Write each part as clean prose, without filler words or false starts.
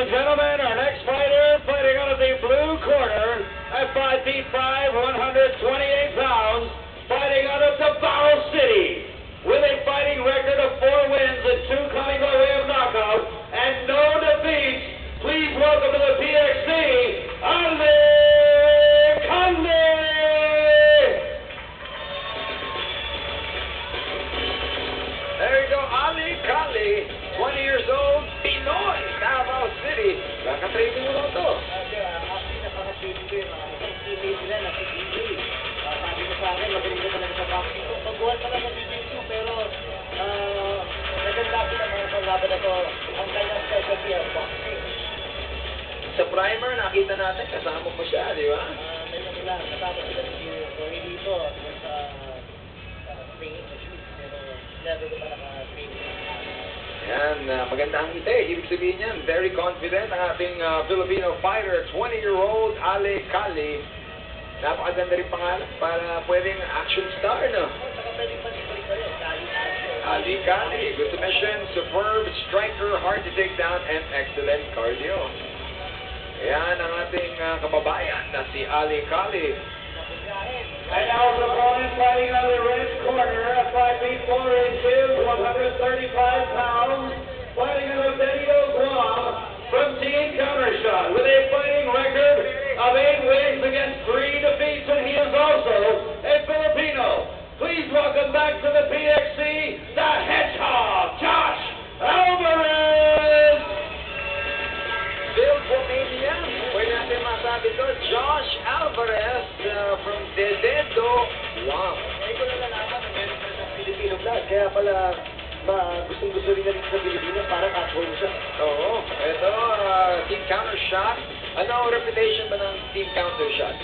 gentlemen, our next fighter fighting out of the blue corner at 5 feet 5, 128 pounds, fighting out of Davao City with a fighting record of 4 wins and 2 coming by way of knockout and no defeats. Please welcome to the PXC, Ali Kali! There you go, Ali Kali, 20 years old, Pinoy, Davao City. Kaka-training mo lang to. Actually, napaka-training ko yung isang teammate nila na si DJ. Sabi ko sa akin, magaling ko talaga sa boxing. Pagbuhan pa lang sa jiu-jitsu, pero naganda sila mga paglaban na to. Ang kanyang specialty ang boxing. Sa primer, nakita natin, kasama mo siya, di ba? Meron nila, kasama sila si Rory dito sa training na shoot. Pero never ko pa naka-training. Yan, maganda ang ngiti. Ibig sabihin yan, very confident ang ating Filipino fighter, 20-year-old Ali Kali. Napakaganda rin pangalan para pwedeng action star, no? Saka pwedeng balik-balik pa rin. Ali Kali, good submission, superb striker, hard to take down, and excellent cardio. Yan ang ating kababayan na si Ali Kali. And now the opponent fighting on the red corner at 5 feet 4 inches, 135 pounds, fighting on the Benito Guam from Team Countershot with a fighting record of 8 wins against 3 defeats, and he is also a Filipino. Please welcome back to the PXC, the Hedgehog, Josh Alvarez! Bill Pomania, pwede natin masabi to, Josh Alvarez from Dededo, Guam. Ngayon ko na nalaman na meron pa sa Filipino vlog. Kaya pala gustong-gusto rin na rin sa Pilipinas, parang at-home siya. Oo, ito, Team Countershot. Ano ang reputation ba ng Team Countershot?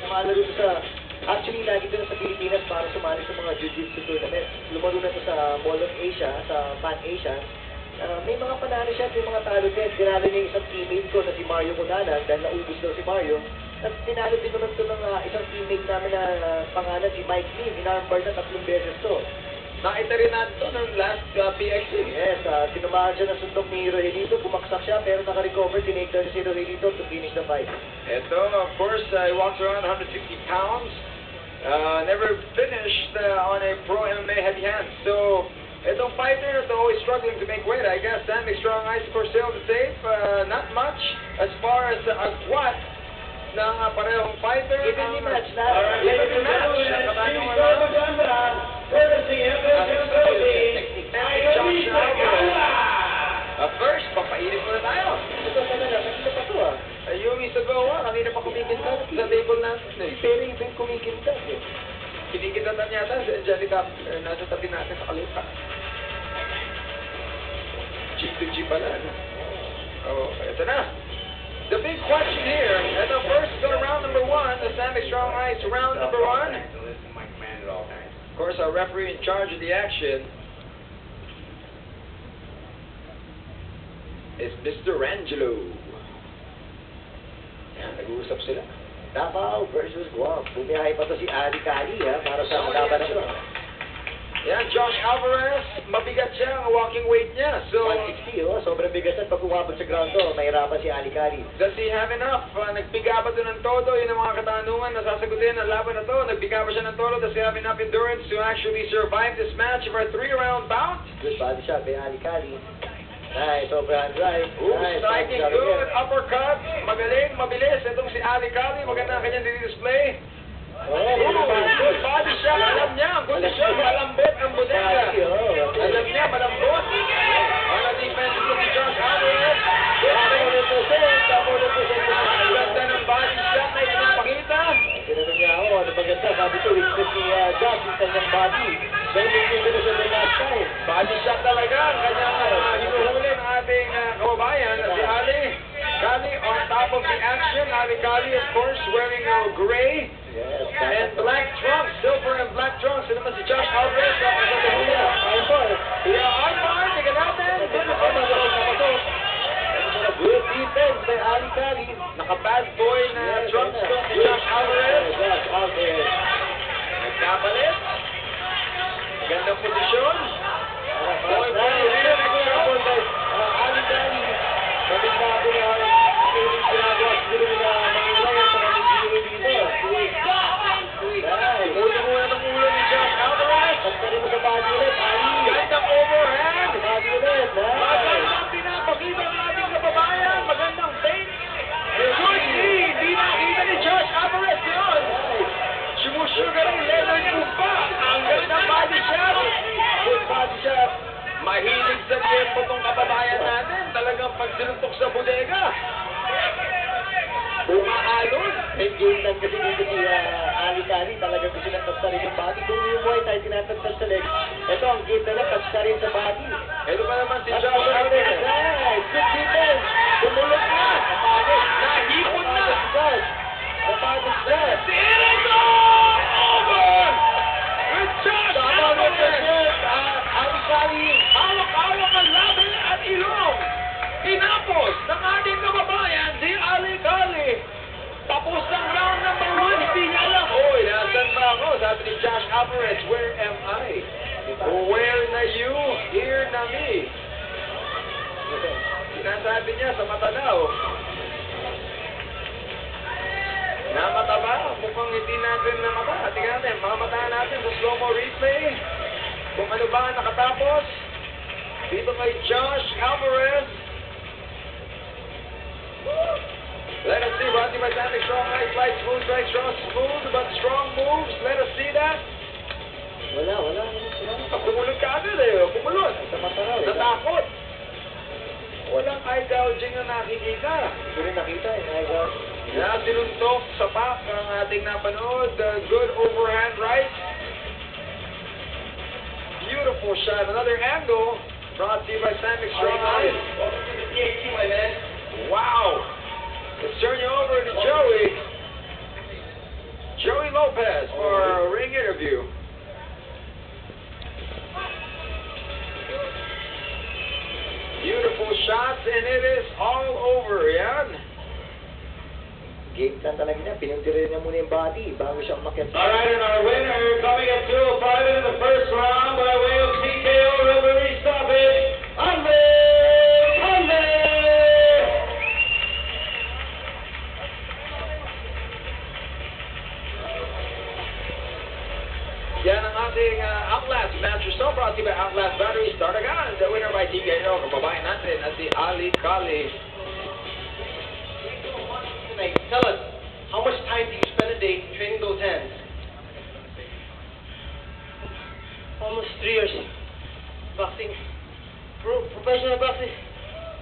Sumalaro ito sa... Actually, lagi ito na sa Pilipinas para sumali sa mga jiu-jitsu tournament. Lumaro na ito sa Mall of Asia, sa Pan Asia. May mga panalo siya, may mga talo din. Tinalo niya yung isang teammate ko na si Mario Codanan dahil naubos daw si Mario. At tinalo din naman ito ng isang teammate namin na pangalan si Mike Lim. Inarmbar na 3 beses to. Nakita rin natin ito ng last PXC. Yes, tinumahan siya ng suntok ni Rogelito. Bumaksak siya pero naka-recover. Tinake down si Rogelito to finish the fight. Ito, of course, he walks around 160 pounds. Never finished on a pro MMA heavy hand. So, itong fighter na to is struggling to make weight. I guess standing strong eyes for sale to tape. Not much as far as agwat ng parehong fighter. Evenly match na. Evenly match. First, papainit muna tayo. Ito talaga, nakita pa ito Yung isa gawa, kanina pa kumikinta sa table natin Pero yung kumikinta Kinikitatan yata si Angelica, nasa tabi natin sa kalipa. G2G pala, ano? Oh, ito na. The big question here, at the first go to round number 1, the Standing Strong Ice round number 1. Of course, our referee in charge of the action is Mr. Angelo. Yan, nag-uusap sila. Davao versus Guam. Bumiyahe pa to si Ali Kali para sa laban na ito. Yan, Josh Alvarez, mabigat siya ang walking weight niya. So, 160, sobrang bigat at pag umabot sa ground to, mahirapan si Ali Kali. Does he have enough? Nagbiga ba ito ng todo? Yun ang mga katanungan na sasagutin ng laban na to. Nagbiga ba siya ng todo? Does he have enough endurance to actually survive this match for a 3-round bout? Good body shot by Ali Kali. Nice, overhand right. Nice, striking good, uppercut, magaling, mabilis. Itong si Ali Kali, maganda ang kanyang display. Good body shot, alam niya ang kondisyon, malambot ang bodega. Alam niya, malambot. On the defense of si Josh Alvarez. Ang ganda ng body shot na ipinapakita. Tinanong niya ako, ano maganda? Sabi ko, weakness ni Josh, yung kanyang body. Very weakness na siya last time. Body shot talaga, ang kanyang hinuhuli ng ating kababayan na si Ali Kali on top of the action. Ali Kali, of course, wearing gray and black trunks, silver and black trunks. And naman si Josh Alvarez, armbar, tingnan natin. Good defense by Ali Kali. Naka-bad boy na trunks to si Josh Alvarez. Nagkapalit. Gandang posisyon. Boy, Kabindado na yung ginagawa siguro nila Manglay at saka ng Giro dito. Dahil, Muna ng ulo ni Josh Alvarez. basta rin mo sa body ulit, Ali. Gandang overhand. Body ulit, dahil. Magandang pinapakita ng ating kababayan. Magandang fake. Good knee. Hindi nakita ni Josh Alvarez yun. Sumusugar ang Leonard Pumpa. Ang gandang body shot. Good body shot. Mahilig sa tiempo tong kababayan natin. Talagang pagsinuntok sa bodega. Umaalon. May game lang kasi dito si Ali Kali, talagang gusto na tapsa rin yung body. Kung yung Muay Thai tinatagtas sa leg, ito ang game na lang, tapsa rin sa body. Ito pa naman si At Josh Alvarez. Alvarez, good defense. Tumulog na. Napagod. Nahipon na. Napagod na. Tirito! Over! With Josh Alvarez! Ali Kali. Hawak-hawak ang labi at ilong. Tinapos ng ating kababayan, si Ali Kali. Tapos ng round number 1, hindi niya alam. Oy, nasan ba ako? Sabi ni Josh Alvarez, where am I? Where na you? Here na me. Sinasabi niya sa mata daw. Namata ba? Mukhang hindi natin namata. Tingnan natin, mamatahan natin sa slow-mo replay. Kung ano ba ang nakatapos. Dito kay Josh Alvarez. Let us see, brought to you by Sonic Strong Ice Light, smooth strike, smooth but strong moves. Let us see that. Wala. Kumulot ka agad eh, kumulot. Sa mata raw eh. Natakot. Walang eye gouging na nakikita. Hindi rin nakita eh. My God. Sinuntok sa pack ang ating napanood. Good overhand right. Beautiful shot. Another angle brought to you by Sonic Strong Ice. Welcome to the PXT, my man. Wow. Let's turn you over to Joey. Joey Lopez for a ring interview. Beautiful shots and it is all over, yan. Game plan talaga niya. Pinuntirin niya muna yung body bago siya umakyat. All right, and our winner coming at 205 in the first round by way of TKO referee stoppage, Andre. Yan ang ating Outlast match result brought to you by Outlast Battery. Start agad. The winner by TKO, kababayan natin at si Ali Kali. Tonight, tell us, how much time do you spend a day training those hands? Almost 3 years. Boxing. Professional boxing.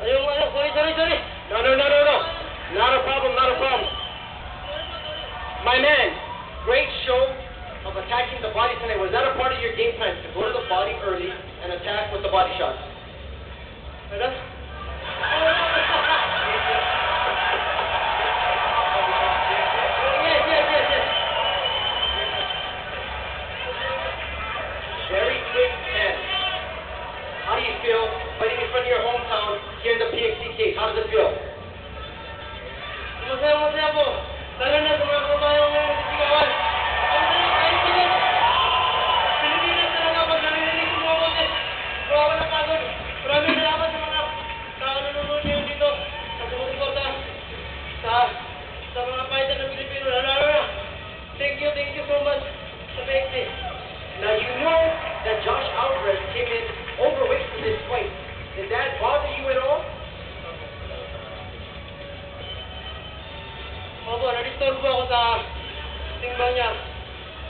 Sorry. No. Not a problem. My man, great show of attacking the body tonight. Was that a part of your game plan, to go to the body early and attack with the body shots? Ano? Yes. Very quick hands. How do you feel fighting in front of your hometown here in the PXC cage? How does it feel? Masaya po. Lalo na sa mga kababayan ng sigawan. Kahit pilit. Pilipinas talaga pag narinig ko mga boses. Kawawa na pagod. Maraming salamat sa mga tao na nanonood ngayon dito. Sa sumusuporta. Sa mga fighter ng Pilipino. Lalo na. Thank you so much sa PXC. Now you know that Josh Alvarez came in overweight for this fight. Did that bother you at all? Opo, na-disturb ako sa timbang niya.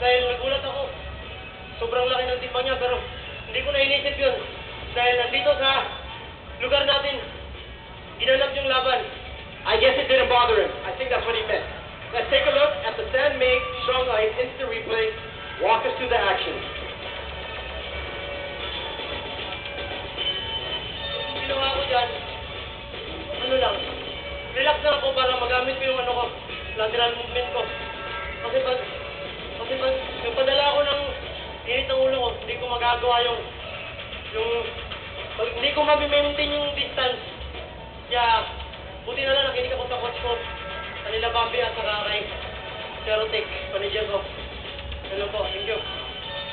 Dahil nagulat ako. Sobrang laki ng timbang niya, pero hindi ko na inisip yun. Dahil nandito sa lugar natin, ginanap yung laban. I guess it didn't bother him. I think that's what he meant. Let's take a look at the San Mig Strong Ice instant replay. Walk us through the action. Yung ginawa ko dyan, ano lang, relax na ako para magamit ko yung ano ko, lateral movement ko. Kasi pag yung padala ko ng init ng ulo ko, hindi ko magagawa hindi ko ma-maintain yung distance. Kaya, buti na lang nakinig ako sa coach ko, kanila Bambi at saka kay Serotek, manager ko. Hello po, thank you.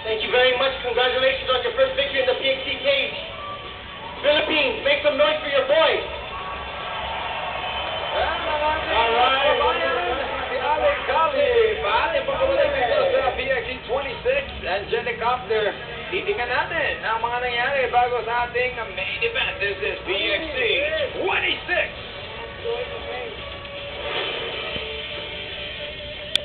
Thank you very much. Congratulations on your first victory in the PXC cage. Philippines, make some noise for your boy. after. Titingnan natin ang mga nangyari bago sa ating main event. This is